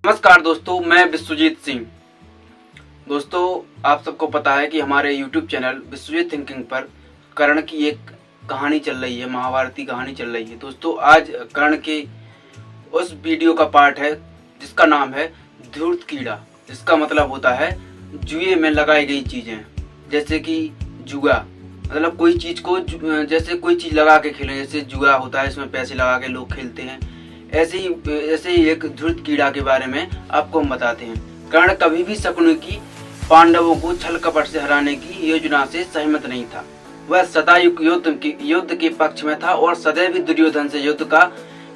नमस्कार दोस्तों, मैं विश्वजीत सिंह। दोस्तों, आप सबको पता है कि हमारे YouTube चैनल विश्वजीत थिंकिंग पर कर्ण की एक कहानी चल रही है, महाभारती कहानी चल रही है। दोस्तों, आज कर्ण के उस वीडियो का पार्ट है जिसका नाम है धूर्त कीड़ा। जिसका मतलब होता है जुए में लगाई गई चीजें, जैसे कि जुआ, मतलब कोई चीज को जैसे कोई चीज लगा के खेलें, जैसे जुआ होता है, इसमें पैसे लगा के लोग खेलते हैं। ऐसे ही एक धूर्त कीड़ा के बारे में आपको हम बताते हैं। कर्ण कभी भी शकुनि की पांडवों को छल कपट से हराने की योजना से सहमत नहीं था। वह सदा युद्ध के पक्ष में था और सदैव ही दुर्योधन से युद्ध का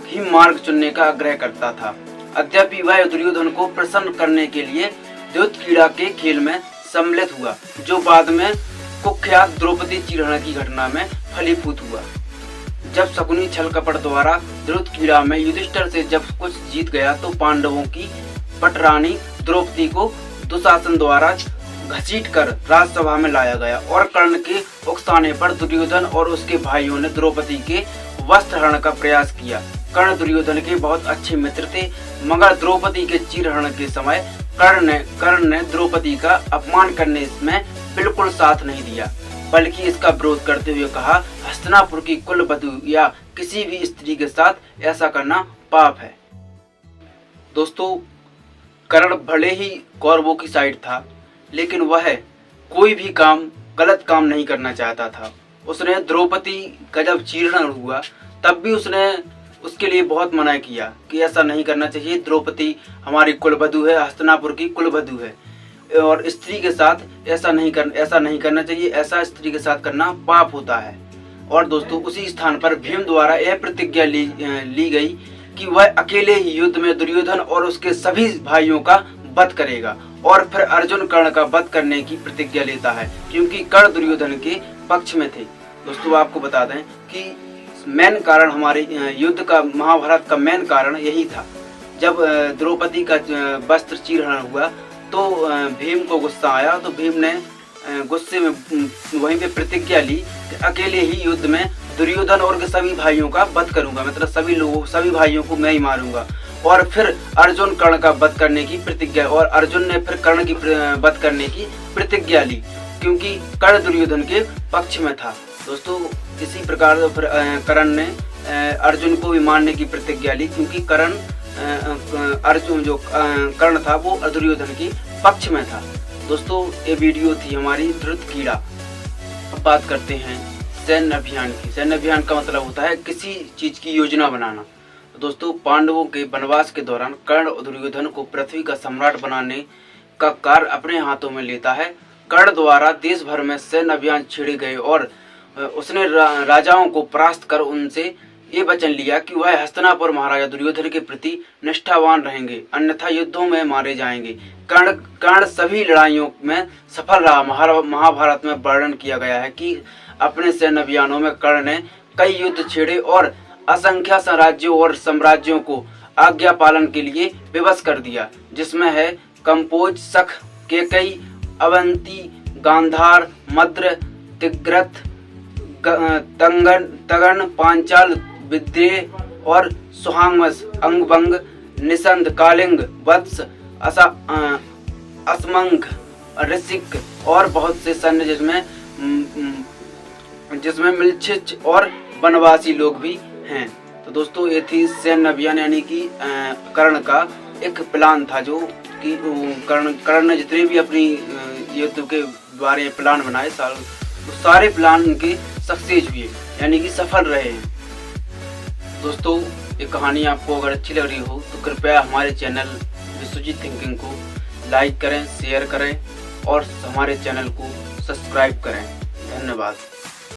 ही मार्ग चुनने का आग्रह करता था। अद्यपि वह दुर्योधन को प्रसन्न करने के लिए धूर्त कीड़ा के खेल में सम्मिलित हुआ, जो बाद में कुख्यात द्रौपदी चीरहरण की घटना में फलीभूत हुआ। जब शकुनि छल कपट द्वारा धूर्त कीड़ा में युधिष्ठिर से जब कुछ जीत गया, तो पांडवों की पटरानी द्रौपदी को दुशासन द्वारा घसीटकर राजसभा में लाया गया और कर्ण के उकसाने पर दुर्योधन और उसके भाइयों ने द्रौपदी के वस्त्र हरण का प्रयास किया। कर्ण दुर्योधन के बहुत अच्छे मित्र थे, मगर द्रौपदी के चीरहरण के समय कर्ण ने द्रौपदी का अपमान करने में बिल्कुल साथ नहीं दिया, बल्कि इसका विरोध करते हुए कहा, हस्तिनापुर की कुलवधू या किसी भी स्त्री के साथ ऐसा करना पाप है। दोस्तों, कर्ण भले ही कौरवों की साइड था, लेकिन वह कोई भी गलत काम नहीं करना चाहता था। उसने द्रौपदी का जब चीरहरण हुआ, तब भी उसने उसके लिए बहुत मना किया कि ऐसा नहीं करना चाहिए। द्रौपदी हमारी कुलवधू है, हस्तिनापुर की कुलवधू है, और स्त्री के साथ ऐसा नहीं करना चाहिए। ऐसा स्त्री के साथ करना पाप होता है। और दोस्तों, उसी स्थान पर भीम द्वारा यह प्रतिज्ञा ली गई कि वह अकेले ही युद्ध में दुर्योधन और उसके सभी भाइयों का वध करेगा। और फिर अर्जुन कर्ण का वध करने की प्रतिज्ञा लेता है, क्योंकि कर्ण दुर्योधन के पक्ष में थे। दोस्तों, आपको बता दें कि मेन कारण हमारे युद्ध का, महाभारत का मेन कारण यही था। जब द्रौपदी का वस्त्र चीरहरण हुआ, तो भीम को गुस्सा आया, तो भीम ने गुस्से में वहीं पे प्रतिज्ञा ली कि अकेले ही युद्ध में दुर्योधन और के सभी भाइयों का वध करूंगा, मतलब सभी भाइयों को मैं ही मारूंगा। और फिर अर्जुन कर्ण का वध करने की प्रतिज्ञा, और अर्जुन ने फिर कर्ण की वध करने की प्रतिज्ञा ली, क्योंकि कर्ण दुर्योधन के पक्ष में था। दोस्तों, इसी प्रकार फिर कर्ण ने अर्जुन को भी मारने की प्रतिज्ञा ली, क्योंकि कर्ण था वो दुर्योधन के पक्ष में था। दोस्तों, ये वीडियो थी हमारी धूर्त कीड़ा। अब बात करते हैं सैन्य अभियान की। सैन्य अभियान का मतलब होता है किसी चीज की योजना बनाना। तो दोस्तों, पांडवों के वनवास के दौरान कर्ण दुर्योधन को पृथ्वी का सम्राट बनाने का कार्य अपने हाथों में लेता है। कर्ण द्वारा देश भर में सैन्य अभियान छेड़े गए और उसने राजाओं को परास्त कर उनसे ये वचन लिया कि वह हस्तिनापुर महाराजा दुर्योधन के प्रति निष्ठावान रहेंगे, अन्यथा युद्धों में मारे जाएंगे। कर्ण सभी लड़ाइयों में सफल रहा। महाभारत में वर्णन किया गया है कि अपने सैन्य अभियानों में कर्ण ने कई युद्ध छेड़े और असंख्य राज्यों और साम्राज्यों को आज्ञा पालन के लिए विवश कर दिया, जिसमें है कंपोज, सख, केकई, अवंती, गांधार, मद्र, तिग्रथ, तगन, पांचाल, विद्रेह और सुहांगवश, अंगभंग, निषंद, कालिंग, वत्स, असमंग, ऋषिक और बहुत से सैन्य जिसमें मिलछिच और वनवासी लोग भी हैं। तो दोस्तों, ये थी सैन्य अभियान, यानी कि कर्ण का एक प्लान था, जो कि कर्ण ने जितने भी अपनी युद्ध के बारे में प्लान बनाए, सारे प्लान उनके सक्सेस हुए, यानी कि सफल रहे हैं। दोस्तों, ये कहानी आपको अगर अच्छी लग रही हो तो कृपया हमारे चैनल विश्वजीत थिंकिंग को लाइक करें, शेयर करें और हमारे चैनल को सब्सक्राइब करें। धन्यवाद।